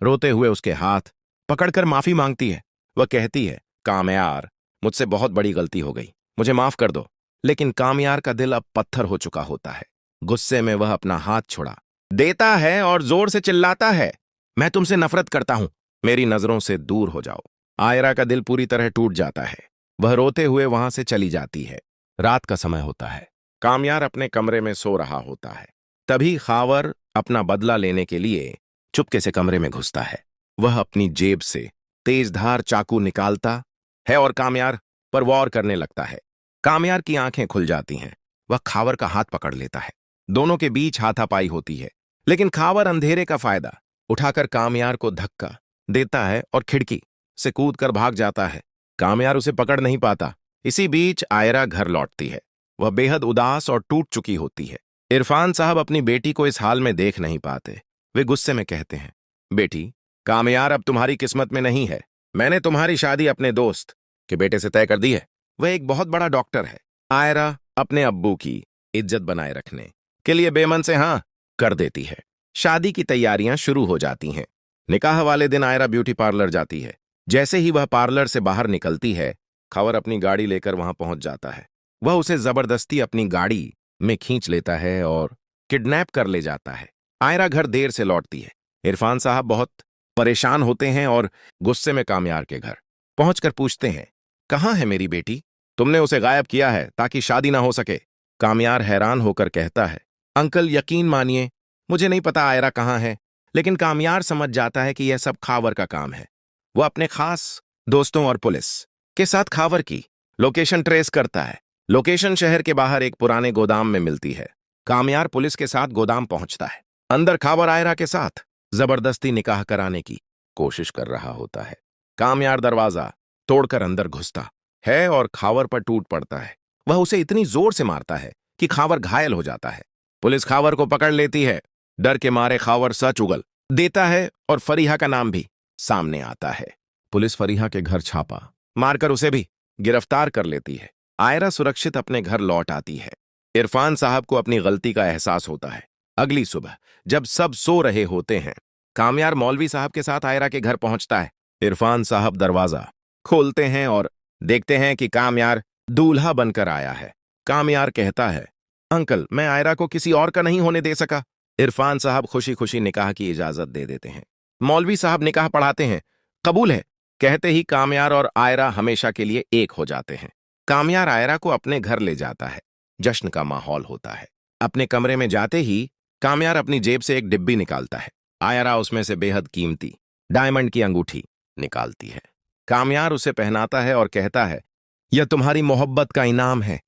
रोते हुए उसके हाथ पकड़कर माफी मांगती है। वह कहती है, कामयार, मुझसे बहुत बड़ी गलती हो गई, मुझे माफ कर दो। लेकिन कामयार का दिल अब पत्थर हो चुका होता है। गुस्से में वह अपना हाथ छुड़ा देता है और जोर से चिल्लाता है, मैं तुमसे नफरत करता हूं, मेरी नजरों से दूर हो जाओ। आयरा का दिल पूरी तरह टूट जाता है। वह रोते हुए वहां से चली जाती है। रात का समय होता है। कामयार अपने कमरे में सो रहा होता है। तभी खावर अपना बदला लेने के लिए चुपके से कमरे में घुसता है। वह अपनी जेब से तेजधार चाकू निकालता है और कामयार पर वार करने लगता है। कामयार की आंखें खुल जाती हैं। वह खावर का हाथ पकड़ लेता है। दोनों के बीच हाथापाई होती है, लेकिन खावर अंधेरे का फायदा उठाकर कामयार को धक्का देता है और खिड़की से कूदकर भाग जाता है। कामयार उसे पकड़ नहीं पाता। इसी बीच आयरा घर लौटती है। वह बेहद उदास और टूट चुकी होती है। इरफान साहब अपनी बेटी को इस हाल में देख नहीं पाते। वे गुस्से में कहते हैं, बेटी, कामयार अब तुम्हारी किस्मत में नहीं है। मैंने तुम्हारी शादी अपने दोस्त के बेटे से तय कर दी है। वह एक बहुत बड़ा डॉक्टर है। आयरा अपने अब्बू की इज्जत बनाए रखने के लिए बेमन से हाँ कर देती है। शादी की तैयारियां शुरू हो जाती हैं। निकाह वाले दिन आयरा ब्यूटी पार्लर जाती है। जैसे ही वह पार्लर से बाहर निकलती है, खबर अपनी गाड़ी लेकर वहां पहुंच जाता है। वह उसे जबरदस्ती अपनी गाड़ी में खींच लेता है और किडनैप कर ले जाता है। आयरा घर देर से लौटती है। इरफान साहब बहुत परेशान होते हैं और गुस्से में कामयार के घर पहुंचकर पूछते हैं, कहाँ है मेरी बेटी? तुमने उसे गायब किया है ताकि शादी ना हो सके। कामयार हैरान होकर कहता है, अंकल यकीन मानिए, मुझे नहीं पता आयरा कहाँ है। लेकिन कामयार समझ जाता है कि यह सब खावर का काम है। वो अपने खास दोस्तों और पुलिस के साथ खावर की लोकेशन ट्रेस करता है। लोकेशन शहर के बाहर एक पुराने गोदाम में मिलती है। कामयार पुलिस के साथ गोदाम पहुंचता है। अंदर खावर आयरा के साथ जबरदस्ती निकाह कराने की कोशिश कर रहा होता है। कामयार दरवाजा तोड़कर अंदर घुसता है और खावर पर टूट पड़ता है। वह उसे इतनी जोर से मारता है कि खावर घायल हो जाता है। पुलिस खावर को पकड़ लेती है। डर के मारे खावर सच उगल देता है और फरीहा का नाम भी सामने आता है। पुलिस फरीहा के घर छापा मारकर उसे भी गिरफ्तार कर लेती है। आयरा सुरक्षित अपने घर लौट आती है। इरफान साहब को अपनी गलती का एहसास होता है। अगली सुबह जब सब सो रहे होते हैं, कामयार मौलवी साहब के साथ आयरा के घर पहुंचता है। इरफान साहब दरवाजा खोलते हैं और देखते हैं कि कामयार दूल्हा बनकर आया है। कामयार कहता है, अंकल, मैं आयरा को किसी और का नहीं होने दे सका। इरफान साहब खुशी खुशी निकाह की इजाजत दे देते हैं। मौलवी साहब निकाह पढ़ाते हैं। कबूल है कहते ही कामयार और आयरा हमेशा के लिए एक हो जाते हैं। कामयार आयरा को अपने घर ले जाता है। जश्न का माहौल होता है। अपने कमरे में जाते ही कामयार अपनी जेब से एक डिब्बी निकालता है। आयरा उसमें से बेहद कीमती डायमंड की अंगूठी निकालती है। कामयार उसे पहनाता है और कहता है, यह तुम्हारी मोहब्बत का इनाम है।